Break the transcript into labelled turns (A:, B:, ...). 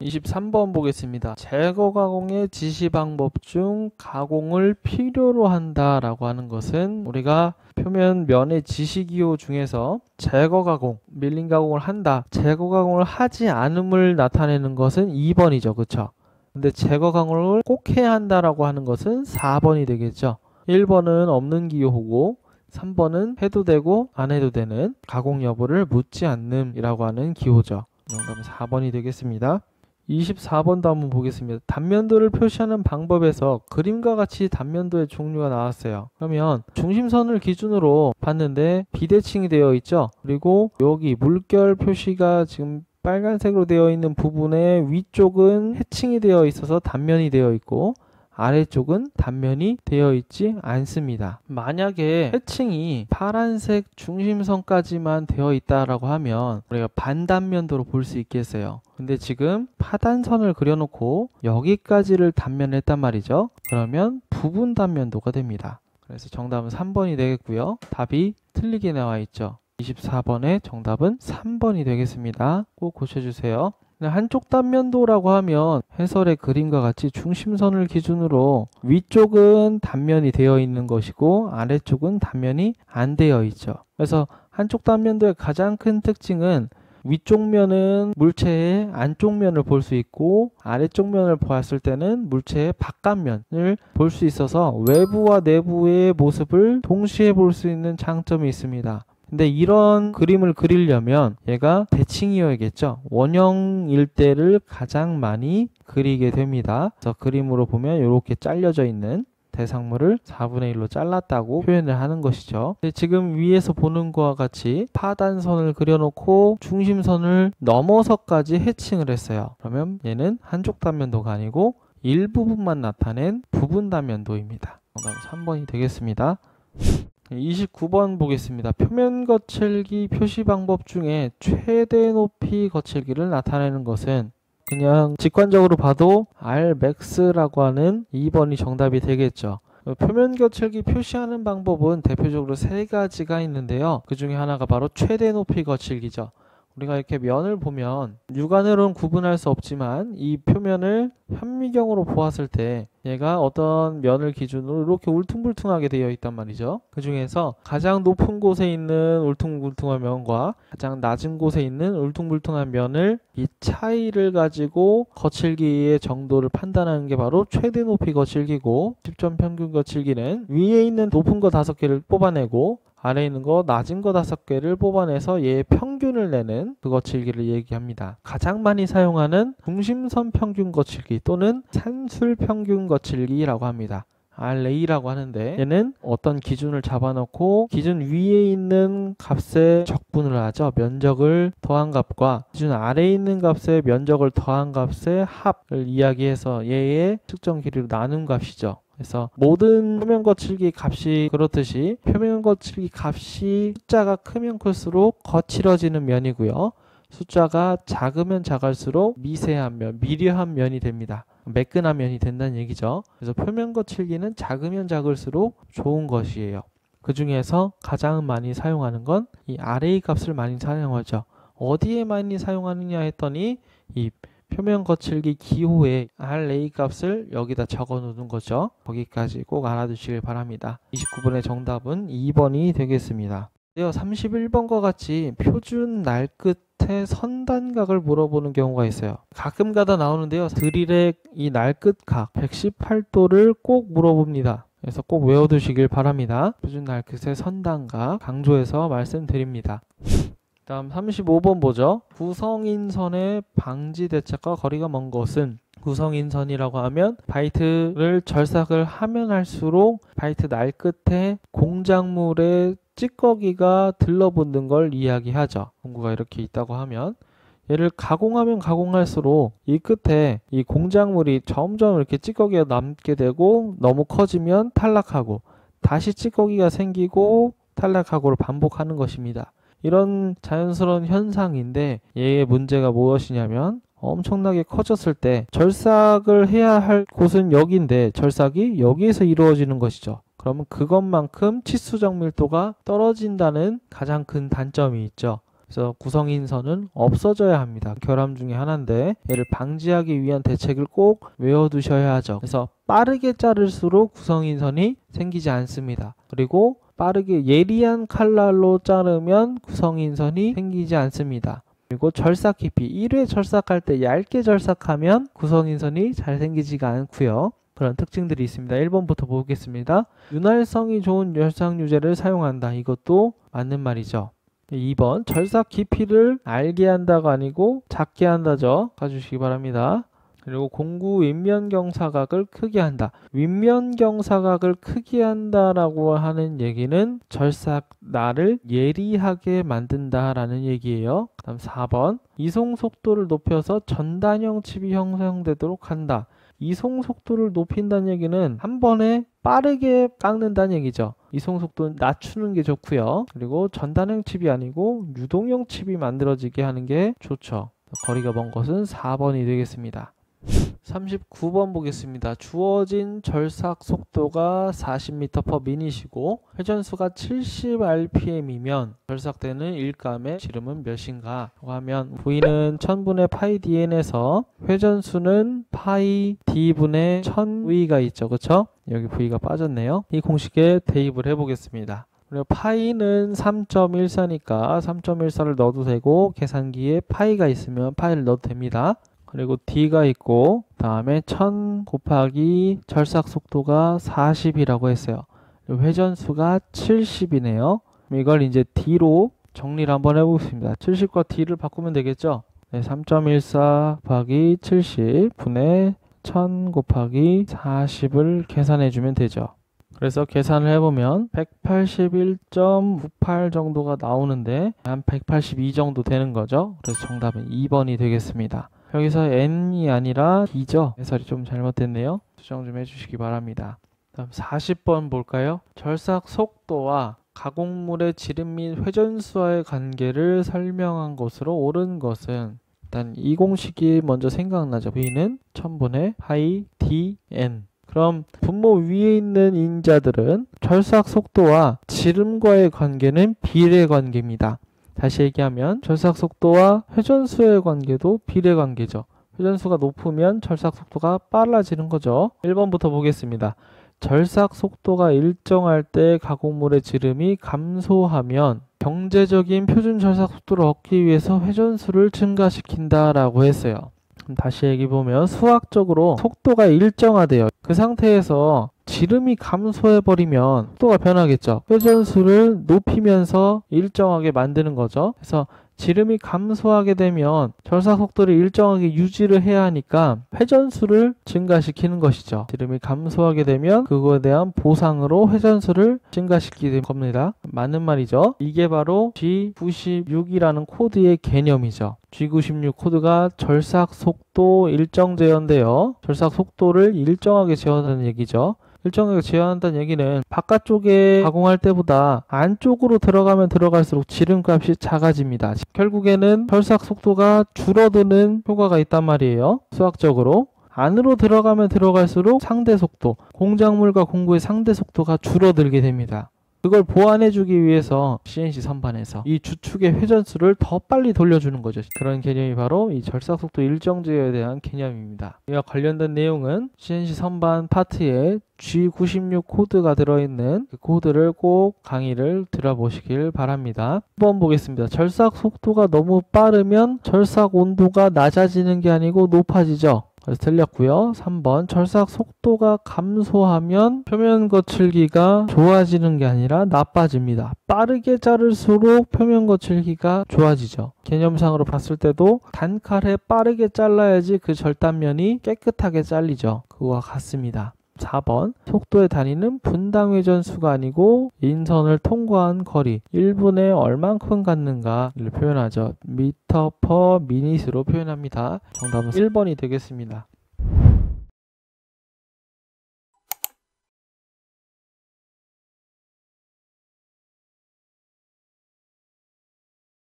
A: 23번 보겠습니다. 제거 가공의 지시 방법 중 가공을 필요로 한다 라고 하는 것은 우리가 표면 면의 지시기호 중에서 제거 가공, 밀링 가공을 한다, 제거 가공을 하지 않음을 나타내는 것은 2번이죠. 그쵸? 근데 제거 가공을 꼭 해야 한다라고 하는 것은 4번이 되겠죠. 1번은 없는 기호고 3번은 해도 되고 안 해도 되는 가공 여부를 묻지 않음이라고 하는 기호죠. 정답은 4번이 되겠습니다. 24번도 한번 보겠습니다. 단면도를 표시하는 방법에서 그림과 같이 단면도의 종류가 나왔어요. 그러면 중심선을 기준으로 봤는데 비대칭이 되어 있죠. 그리고 여기 물결 표시가 지금 빨간색으로 되어 있는 부분의 위쪽은 해칭이 되어 있어서 단면이 되어 있고 아래쪽은 단면이 되어 있지 않습니다. 만약에 해칭이 파란색 중심선까지만 되어 있다라고 하면 우리가 반단면도로 볼 수 있겠어요. 근데 지금 파단선을 그려놓고 여기까지를 단면을 했단 말이죠. 그러면 부분 단면도가 됩니다. 그래서 정답은 3번이 되겠고요. 답이 틀리게 나와 있죠. 24번의 정답은 3번이 되겠습니다. 꼭 고쳐주세요. 한쪽 단면도라고 하면 해설의 그림과 같이 중심선을 기준으로 위쪽은 단면이 되어 있는 것이고 아래쪽은 단면이 안 되어 있죠. 그래서 한쪽 단면도의 가장 큰 특징은 위쪽 면은 물체의 안쪽 면을 볼 수 있고 아래쪽 면을 보았을 때는 물체의 바깥면을 볼 수 있어서 외부와 내부의 모습을 동시에 볼 수 있는 장점이 있습니다. 근데 이런 그림을 그리려면 얘가 대칭이어야겠죠. 원형일 때를 가장 많이 그리게 됩니다. 그래서 그림으로 보면 이렇게 잘려져 있는 대상물을 4분의 1로 잘랐다고 표현을 하는 것이죠. 지금 위에서 보는 것과 같이 파단선을 그려놓고 중심선을 넘어서까지 해칭을 했어요. 그러면 얘는 한쪽 단면도가 아니고 일부분만 나타낸 부분 단면도입니다. 정답은 3번이 되겠습니다. 29번 보겠습니다. 표면 거칠기 표시 방법 중에 최대 높이 거칠기를 나타내는 것은 그냥 직관적으로 봐도 Rmax라고 하는 2번이 정답이 되겠죠. 표면 거칠기 표시하는 방법은 대표적으로 3가지가 있는데요. 그 중에 하나가 바로 최대 높이 거칠기죠. 우리가 이렇게 면을 보면 육안으로는 구분할 수 없지만 이 표면을 현미경으로 보았을 때 얘가 어떤 면을 기준으로 이렇게 울퉁불퉁하게 되어 있단 말이죠. 그 중에서 가장 높은 곳에 있는 울퉁불퉁한 면과 가장 낮은 곳에 있는 울퉁불퉁한 면을 이 차이를 가지고 거칠기의 정도를 판단하는 게 바로 최대 높이 거칠기고 10점 평균 거칠기는 위에 있는 높은 거 5개를 뽑아내고 아래에 있는 거 낮은 거 5개를 뽑아내서 얘의 평균을 내는 그 거칠기를 얘기합니다. 가장 많이 사용하는 중심선 평균 거칠기 또는 산술 평균 거칠기라고 합니다. RA라고 하는데 얘는 어떤 기준을 잡아놓고 기준 위에 있는 값에 적분을 하죠. 면적을 더한 값과 기준 아래에 있는 값에 면적을 더한 값의 합을 이야기해서 얘의 측정 길이로 나눈 값이죠. 그래서 모든 표면 거칠기 값이 그렇듯이 표면 거칠기 값이 숫자가 크면 클수록 거칠어지는 면이고요. 숫자가 작으면 작을수록 미세한 면, 미려한 면이 됩니다. 매끈한 면이 된다는 얘기죠. 그래서 표면 거칠기는 작으면 작을수록 좋은 것이에요. 그 중에서 가장 많이 사용하는 건 이 RA 값을 많이 사용하죠. 어디에 많이 사용하느냐 했더니 이 표면 거칠기 기호에 RA 값을 여기다 적어 놓는 거죠. 거기까지 꼭 알아두시길 바랍니다. 29번의 정답은 2번이 되겠습니다. 31번과 같이 표준 날 끝에 선단각을 물어보는 경우가 있어요. 가끔 가다 나오는데요. 드릴의 이 날 끝각 118도를 꼭 물어봅니다. 그래서 꼭 외워두시길 바랍니다. 표준 날 끝의 선단각 강조해서 말씀드립니다. 다음 35번 보죠. 구성인선의 방지 대책과 거리가 먼 것은 구성인선이라고 하면 바이트를 절삭을 하면 할수록 바이트 날 끝에 공작물의 찌꺼기가 들러붙는 걸 이야기하죠. 공구가 이렇게 있다고 하면 얘를 가공하면 가공할수록 이 끝에 이 공작물이 점점 이렇게 찌꺼기가 남게 되고 너무 커지면 탈락하고 다시 찌꺼기가 생기고 탈락하고를 반복하는 것입니다. 이런 자연스러운 현상인데 얘의 문제가 무엇이냐면 엄청나게 커졌을 때 절삭을 해야 할 곳은 여기인데 절삭이 여기에서 이루어지는 것이죠. 그러면 그것만큼 치수적 밀도가 떨어진다는 가장 큰 단점이 있죠. 그래서 구성인선은 없어져야 합니다. 결함 중에 하나인데 얘를 방지하기 위한 대책을 꼭 외워두셔야 하죠. 그래서 빠르게 자를수록 구성인선이 생기지 않습니다. 그리고 빠르게 예리한 칼날로 자르면 구성인선이 생기지 않습니다. 그리고 절삭 깊이 1회 절삭할 때 얇게 절삭하면 구성인선이 잘 생기지가 않고요. 그런 특징들이 있습니다. 1번부터 보겠습니다. 윤활성이 좋은 절삭유제를 사용한다. 이것도 맞는 말이죠. 2번 절삭 깊이를 알게 한다가 아니고 작게 한다죠. 가주시기 바랍니다. 그리고 공구 윗면경사각을 크게 한다. 윗면경사각을 크게 한다라고 하는 얘기는 절삭날을 예리하게 만든다라는 얘기예요. 그다음 4번 이송 속도를 높여서 전단형 칩이 형성되도록 한다. 이송 속도를 높인다는 얘기는 한 번에 빠르게 깎는다는 얘기죠. 이송 속도는 낮추는 게 좋고요. 그리고 전단형 칩이 아니고 유동형 칩이 만들어지게 하는 게 좋죠. 거리가 먼 것은 4번이 되겠습니다. 39번 보겠습니다. 주어진 절삭 속도가 40m/min이시고 회전수가 70rpm이면 절삭되는 일감의 지름은 몇인가 하면 V는 1000분의 파이 dn에서 회전수는 파이 d분의 1000V가 있죠. 그쵸? 여기 V가 빠졌네요. 이 공식에 대입을 해보겠습니다. 그리고 파이는 3.14니까 3.14를 넣어도 되고 계산기에 파이가 있으면 파이를 넣어도 됩니다. 그리고 D가 있고 다음에 1000 곱하기 절삭 속도가 40이라고 했어요. 회전수가 70이네요. 이걸 이제 D로 정리를 한번 해보겠습니다. 70과 D를 바꾸면 되겠죠? 네, 3.14 곱하기 70 분의 1000 곱하기 40을 계산해주면 되죠. 그래서 계산을 해보면 181.98 정도가 나오는데 한 182 정도 되는 거죠. 그래서 정답은 2번이 되겠습니다. 여기서 n이 아니라 d죠. 해설이 좀 잘못됐네요. 수정 좀 해주시기 바랍니다. 다음 40번 볼까요? 절삭 속도와 가공물의 지름 및 회전수와의 관계를 설명한 것으로 옳은 것은 일단 이 공식이 먼저 생각나죠. V는 1000분의 파이 dn. 그럼 분모 위에 있는 인자들은 절삭 속도와 지름과의 관계는 비례 관계입니다. 다시 얘기하면 절삭 속도와 회전수의 관계도 비례 관계죠. 회전수가 높으면 절삭 속도가 빨라지는 거죠. 1번부터 보겠습니다. 절삭 속도가 일정할 때 가공물의 지름이 감소하면 경제적인 표준 절삭 속도를 얻기 위해서 회전수를 증가시킨다라고 했어요. 다시 얘기해보면 수학적으로 속도가 일정하대요. 그 상태에서 지름이 감소해버리면 속도가 변하겠죠. 회전수를 높이면서 일정하게 만드는 거죠. 그래서 지름이 감소하게 되면 절삭 속도를 일정하게 유지를 해야 하니까 회전수를 증가시키는 것이죠. 지름이 감소하게 되면 그거에 대한 보상으로 회전수를 증가시키는 겁니다. 맞는 말이죠. 이게 바로 G96이라는 코드의 개념이죠. G96 코드가 절삭 속도 일정 제어인데요. 절삭 속도를 일정하게 제어한다는 얘기죠. 일정하게 제어한다는 얘기는 바깥쪽에 가공할 때보다 안쪽으로 들어가면 들어갈수록 지름값이 작아집니다. 결국에는 절삭 속도가 줄어드는 효과가 있단 말이에요. 수학적으로. 안으로 들어가면 들어갈수록 상대 속도, 공작물과 공구의 상대 속도가 줄어들게 됩니다. 그걸 보완해주기 위해서 CNC 선반에서 이 주축의 회전수를 더 빨리 돌려주는 거죠. 그런 개념이 바로 이 절삭속도 일정제어에 대한 개념입니다. 이와 관련된 내용은 CNC 선반 파트에 G96 코드가 들어있는 그 코드를 꼭 강의를 들어보시길 바랍니다. 한번 보겠습니다. 절삭 속도가 너무 빠르면 절삭 온도가 낮아지는 게 아니고 높아지죠. 그래서 틀렸고요. 3번 절삭 속도가 감소하면 표면 거칠기가 좋아지는 게 아니라 나빠집니다. 빠르게 자를수록 표면 거칠기가 좋아지죠. 개념상으로 봤을 때도 단칼에 빠르게 잘라야지 그 절단면이 깨끗하게 잘리죠. 그거와 같습니다. 4번 속도의 단위는 분당 회전수가 아니고 인선을 통과한 거리 1분에 얼만큼 갖는가를 표현하죠. 미터 퍼 미닛으로 표현합니다. 정답은 1번이 되겠습니다.